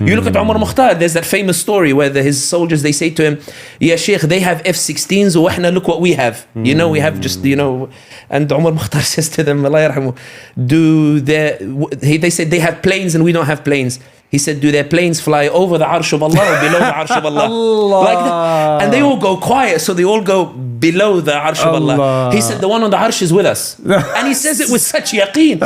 You look at Omar Mokhtar, there's that famous story where his soldiers, they say to him, yeah, Sheikh, they have F-16s, وإحنا look what we have. You know, we have just, you know, and Omar Mokhtar says to them, Allah yarhamu, they said they have planes and we don't have planes. He said, do their planes fly over the arsh of Allah or below the arsh of Allah? Allah. Like that. And they all go quiet, so they all go below the arsh of Allah. He said, the one on the arsh is with us. And he says it with such yaqeen.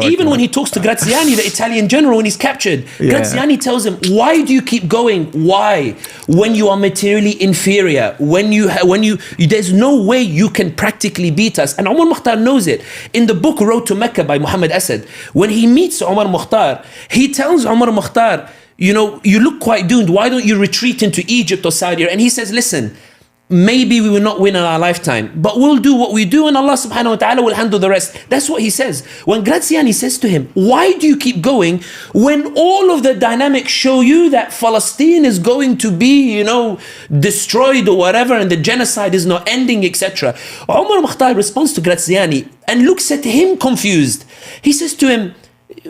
Even when he talks to Graziani, the Italian general, when he's captured, Graziani tells him, why do you keep going? Why? When you are materially inferior, there's no way you can practically beat us. And Omar Mokhtar knows it. In the book Road to Mecca by Muhammad Asad, when he meets Omar Mokhtar, he tells Omar Mokhtar, you know, you look quite doomed. Why don't you retreat into Egypt or Saudi? And he says, listen, maybe we will not win in our lifetime, but we'll do what we do and Allah subhanahu wa ta'ala will handle the rest. That's what he says. When Graziani says to him, why do you keep going when all of the dynamics show you that Palestine is going to be, you know, destroyed or whatever, and the genocide is not ending, etc. Omar Mokhtar responds to Graziani and looks at him confused. He says to him,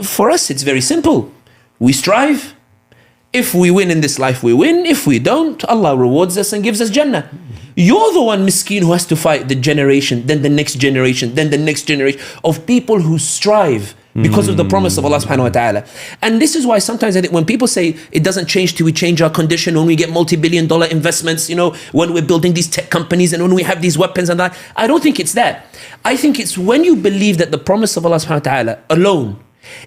for us, it's very simple. We strive. If we win in this life, we win. If we don't, Allah rewards us and gives us Jannah. You're the one miskin who has to fight the generation, then the next generation, then the next generation of people who strive because of the promise of Allah subhanahu wa ta'ala. And this is why sometimes I think when people say it doesn't change till we change our condition, when we get multi-billion-dollar investments, you know, when we're building these tech companies and when we have these weapons and that, I don't think it's that. I think it's when you believe that the promise of Allah subhanahu wa ta'ala alone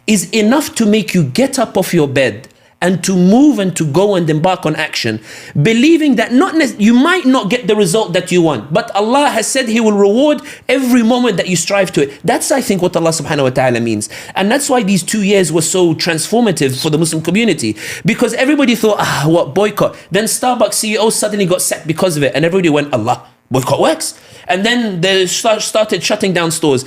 is enough to make you get up off your bed and to move and to go and embark on action, believing that you might not get the result that you want, but Allah has said He will reward every moment that you strive to it. That's, I think, what Allah subhanahu wa ta'ala means. And that's why these 2 years were so transformative for the Muslim community, because everybody thought, what boycott? Then Starbucks CEO suddenly got sacked because of it, and everybody went, Allah, boycott works. And then they started shutting down stores.